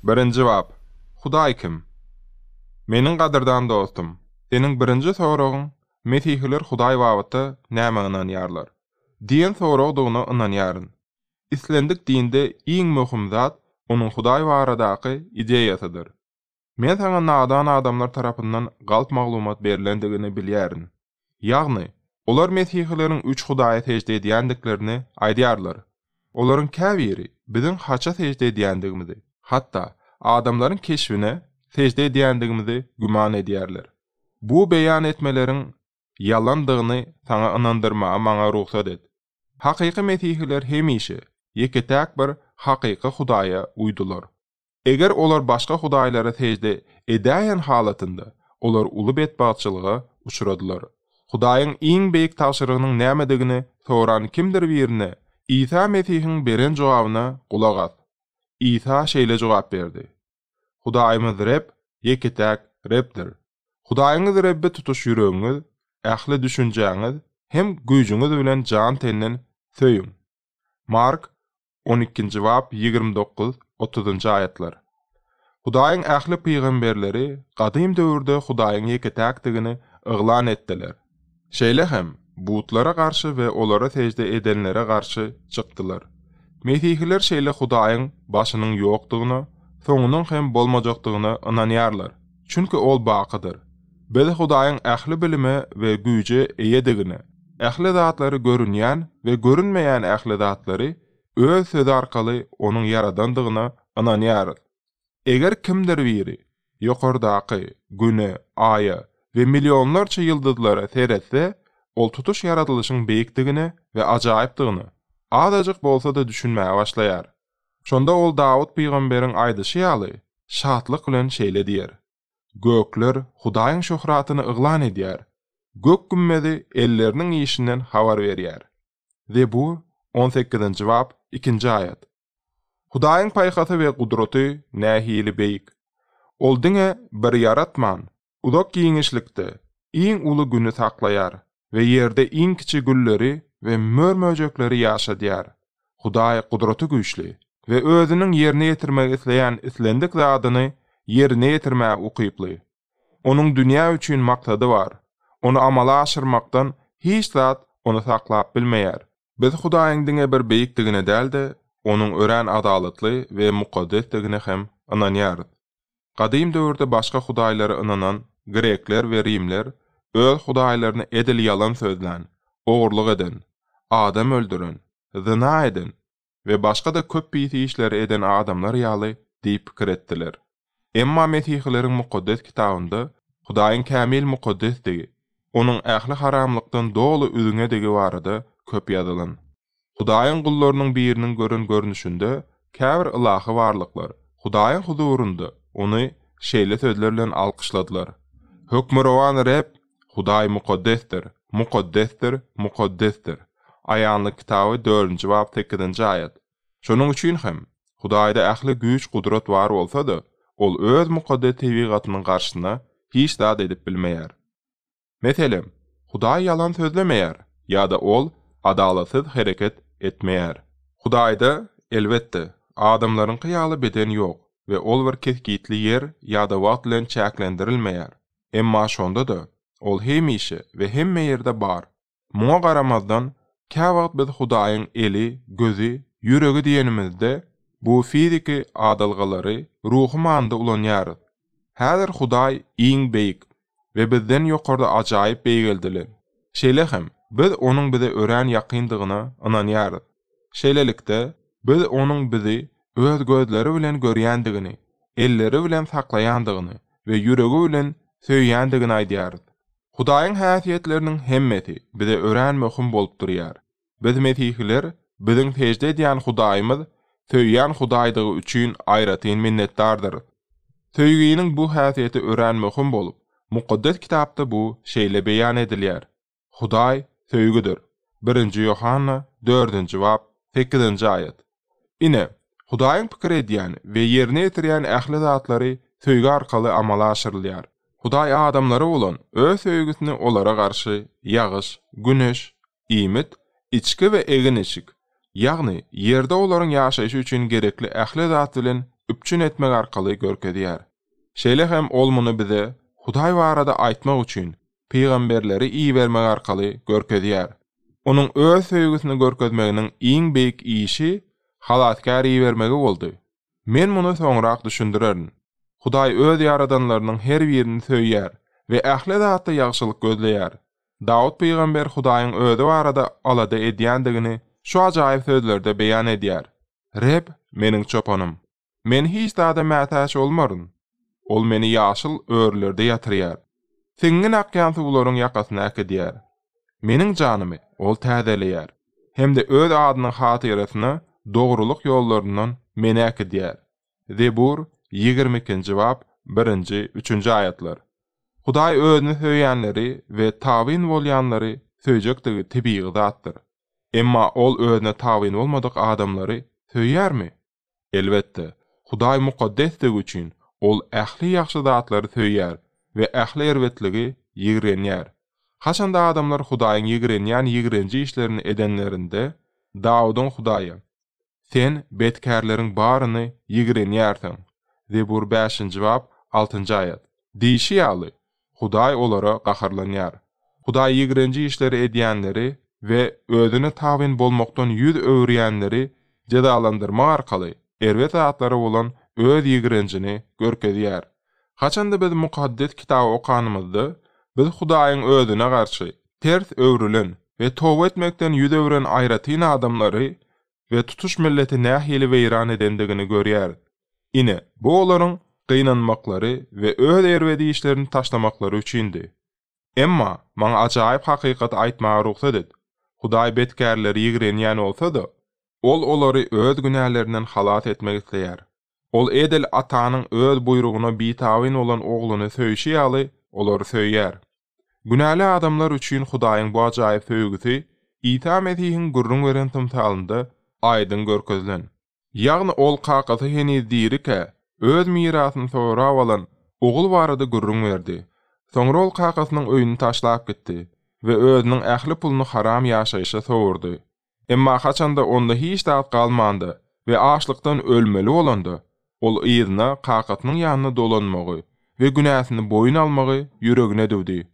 Birinci cevap. Hudaý kim? Meniň gadyrdan dostum, senin birinji soragyň Mesihliler Hudaý wagty näme ynanýarlar? Diýen soragdygyna ynanýaryn. İslendik dinde iň möhüm zat onuň Hudaý baradaky ideýasydyr. Men saňa nadan adamlar tarapyndan galp maglumat berilendigini bilýärin. Ýagny, olar Mesihlilerin 3 Hudaýa secde edýändiklerini aýdýarlar. Olaryň käbiri biziň haça secde edýändigimizi, hatda adamlaryň keşfine secde edýändigimizi güman edýärler. Bu beýan etmeleriň yalandygyny saňa inandyrmaga maňa ruhsat et. Hakyky Mesihliler hemişe ýeketäk bir hakyky Hudaýa uydular. Eger olar başga hudaýlara secde edäýän halatynda, olar uly betbaçylyga uçuradylar. Hudaýyň iň beýik taşyrygynyň nämedigini soran kimdir birine İsa Mesihiň beren jogabyna gulak as. İsa şeýle jogap berdi. Hudaýymyz Reb, ýeketäk Rebdir. Hudaýyňyz Rebbe tutuş ýüregiňiz, ähli düşünjäňiz hem güýjüňiz bilen jan tenden söýüň. Mark 12-nji bab 29-30-njy aýatlar. Hudaýyň ähli peýgamberleri gadym döwürde Hudaýyň ýeketäkdigini yglan etdiler. Şeýle hem butlara garşy we olara secde edenlere garşy çykdylar. Mesihliler şeýle Hudaýyň başynyň ýokdugyna, soňunyň hem bolmajakdygyna ynanýarlar. Çünki ol bakydyr. Biz Hudaýyň ähli bilime we güýje eýedigine, ähli zatlary görünýän we görünmeýän ähli zatlary öz sözi arkaly onuň yaradandygyna ynanýarys. Eger kimdir biri ýokardaky güne, aýa we millionlarça ýyldızlara seretse, ol tutuş yaratılışyň beýikdigini we ajaýypdygyny azadyk bolsa da düşünmäge başlaýar. Şonda ol Dawud peýgamberiň aýdyşy ýaly şatlyk bilen şeýle diýer: Gökler Hudaýyň şöhratyny yglan edýär. Gök gümmedi elleriniň işinden habar berýär. Ve bu 18-nji bab 2-nji aýat. Hudaýyň paýhaty we gudraty nähili beýik. Ol diňe bir yaratman, uzak giňişlikde iň uly güni saklaýar we ýerde iň kiçi gülleri we mörmöjekleri ýaşadýar. Hudaý gudraty güýçli we özüniň ýerine ýetirmek isleýän islendik zadyny ýerine ýetirmäge ukyply. Onuň dünýä üçin maksady bar. Onu amala aşyrmakdan hiç zat onu saklap bilmeýär. Biz Hudaýyň diňe bir beýikdigine dälde, onuň ören adalatly we mukaddesdigine hem ynanýarys. Gadym döwürde başga hudaýlara inanan Grekler we Rimler öz hudaýlaryny edil ýalan sözlän, ogurlyk eden, adam öldüren, zina eden we başga da köp pisi işleri eden adamlar ýaly diýip pikir etdiler. Emma Mesihlilerin mukaddes kitabynda Hudaýyň kämil mukaddesdigi, onuň ähli haramlykdan dolu üzüňe degi barada köp ýazylan. Hudaýyň gullarynyň biriniň gören görnüşinde käbir ilahy barlyklar Hudaýyň huzurunda onu şeýle sözler bilen alkyşladylar. Hökmürowan Reb, Hudaý mukaddesdir, mukaddesdir, mukaddesdir. Aýanlyk kitaby 4-nji bab 8-nji aýat. Şonuň üçin hem Hudaýda ähli güýç gudrat bar bolsa-da, ol öz mukaddes tebigatynyň garşyna hiç zat edip bilmeýär. Meselem, Hudaý ýalan sözlemeýär, ýa-da ol adalatsız hereket etmeýär. Hudaýda elbetde adamlaryň kyýaly beden ýok we ol bir keskitli ýer ýa-da wagt bilen çäklendirilmeýär. Emma şonda da ol hemişe we hemme ýerde bar. Muňa garamazdan käwagt biz Hudaýyň eli, gözi, ýüregi diýenimizde bu fiziki adalgalary ruhy manda ulanýarys. Häzir Hudaý iň beýik we bizden ýokarda ajaýyp beýgeldiler. Şeýle hem biz onuň bize ören ýakyndygyna ynanýarys. Şeýlelikde biz onuň bizi öz gözleri bilen görýändigini, elleri bilen saklaýandygyny we ýüregi bilen söýýändigini aýdýarys. Hudaýyň häsiýetleriniň hemmeti bize ören möhüm bolup durýar. Biz Mesihliler biziň secde edýän Hudaýymyz söýýän Hudaýdygy üçin aýratyn minnetdardyr. Söýgüniň bu häsiýeti ören möhüm bolup, mukaddes kitapda bu şeýle beýan edilýär. Hudaý söýgüdir. 1-nji Ýohanna 4-nji bab 8-nji aýat. Ine Hudaýyň pikir edýän we ýerine ýetirýän ähli zatlary söýgü arkaly amala aşyrylýar. Hudaý adamlara bolan öz söýgüsini olara garşy ýagyş, güneş, iýmit, içki we egin eşik, ýagny ýerde olaryň ýaşaýyşy üçin gerekli ähli zat bilen üpçün etmek arkaly görkezýär. Şeýle hem ol muny bize Hudaý barada aýtmak üçin peýgamberleri iý bermek arkaly görkezýär. Onuň öz söýgüsini görkezmeginiň iň beýik işi halatkar iý bermegi boldy. Men muny soňrak düşündirerin. Hudaý öz ýaradanlarynyň her birini söýýär we ähli zatda ýagşylyk gözleýär. Dawud peýgamber Hudaýyň özi barada alada edýändigini şu ajaýyp sözlerde beýan edýär. Reb meniň çopanım. Men hiç zada mätäç bolmaryn. Ol meni ýaşyl örlerde ýatyrýar. Siňin akýan suwlaryň ýakasyna äkedýär. Meniň janymy ol täzelýär. Hemde öz adynyň hatyrasyna dogruluk ýollaryndan meni äkedýär. Zebur 22-nji bab 1-nji 3-nji aýatlar. Hudaý özüni söýýänleri we tawin bolýanlary söýjekdigi tebii zatdyr. Emma ol özüne tawin bolmadyk adamlary söýýärmi? Elbetde, Hudaý mukaddesdigi üçin ol ähli ýaxşy zatlary söýýär we ähli erwetligi ýigrenýär. Haçanda adamlar Hudaýyň ýigrenýän ýigrenji işlerini edenlerinde Dawudyň Hudaýy: "Sen betkärleriň baryny ýigrenýärsiň." Zebur 5-nji bab 6-njy aýat. Diýişi ýaly, Hudaý olara gaharlanýar. Hudaý ýigrenji işleri edýänleri we özüne tawin bolmakdan ýüz öwürýänleri cezalandyrmak arkaly erwet zatlary bolan öz ýigrenjini görkezýär. Haçanda biz mukaddes kitaby okanymyzda biz Hudaýyň özüne garşy ters öwrülen we toba etmekden ýüz öwüren aýratyn adamlary we tutuş milleti nähili weýran edendigini görýär. Ine bu olaryň gynanmaklary we öz erwedi işlerini taşlamaklary üçindi. Emma maňa ajaýyp hakykat aýtmagy ruhsat et. Hudaý betkärleri ýigrenýän bolsa-da, ol olary öz günählerinden halat etmek isleýär. Ol edel atanyň öz buyruguna bitawin olan ogluny söýüşi ýaly olary söýýär. Günäli adamlar üçin Hudaýyň bu ajaýyp söýgüsi Isa Mesihiň gurrun beren tymsalynda aýdyn görkezlen. Ýagny ol kakasy heni dirike öz mirasyny sorap alan ogul barada gurrun berdi. Soňra ol kakasynyň öýüni taşlap gitdi we özüniň ähli puluny haram ýaşaýyşa sowurdy. Emma haçanda onda hiç dağıt kalmandı ve açlıktan ölmeli olandı. Ol ýyzyna kakasynyň ýanyna dolanmagy we günäsini boyun almagy ýüregine döwdi.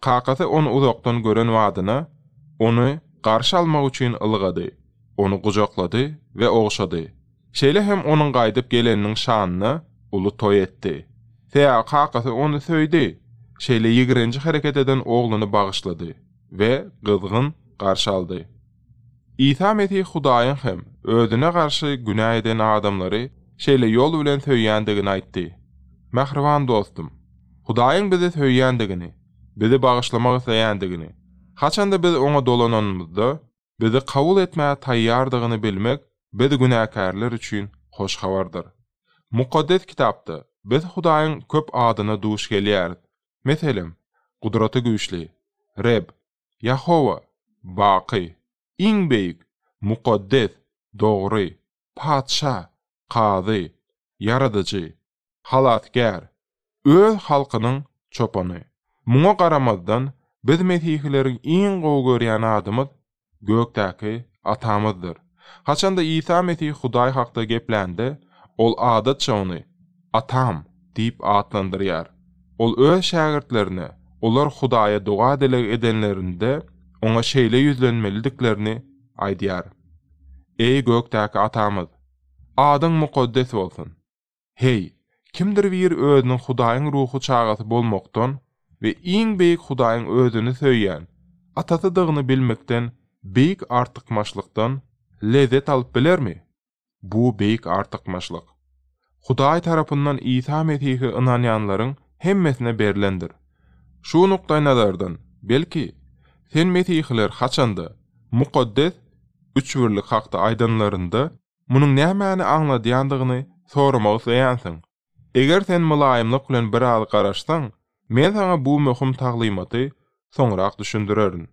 Kakasy onu uzakdan gören wadyna onu garşy almak üçin ylgady. Onu gujaklady we ogşady. Şeýle hem onuň gaýdyp geleniniň şanyny uly toý etdi. Täze kakasy onu söýdi. Şeýle ýigrenji hereket eden ogluny bagyşlady we gyzgyn garşy aldy. İsa Mesih Hudaýyň hem özüne garşy günah eden adamlary şeýle ýol bilen söýýändigini aýtdy. Mähriban dostum, Hudaýyň bize söýýändigini, bizi bagyşlamak isleýändigini, haçanda biz oňa dolananymyzda bizi kabul etmäge taýýardygyny bilmek biz günäkärler üçin hoş habardyr. Mukaddes kitapda biz Hudaýyň köp adyna duş gelýär. Meselem, gudraty güýçli, Reb, Ýahowa, Baky, iň beýik, mukaddes, dogry, patşa, kazy, yaradyjy, halatkar, öz halkynyň çopany. Muňa garamazdan biz Mesihlilerin iň gowy görýän adamyz gökdäki atamyzdyr. Haçanda İsa Mesih Hudaý hakda geplende, ol adatça ony atam diýip atlandyrýar. Ol öz şägirtlerine, olar Hudaýa dua edenlerinde oňa şeýle ýüzlenmelidiklerini aýdýar. Ey gökdäki atamyz, adyň mukaddes bolsun. Hey, kimdir bir özüniň Hudaýyň ruhu çagasy bolmakdan we iň beýik Hudaýyň özüni söýýän, atasydygyny bilmekden, beýik artykmaçlykdan lezzet alyp bilermi? Bu beýik artykmaçlyk. Hudaý tarapyndan İsa Mesih'e inanýanlaryň hemmesine berilendir. Şu nukdaý nazardan, belki sen Mesihler haçanda mukaddes üç birlik hakda aýdanlarynda munyň nämäni aňladýandygyny soramak isleýänsiň. Eger sen mulaýymlyk bilen bir az garaşsaň, men sana bu möhüm taglymaty soňrak düşündirerin.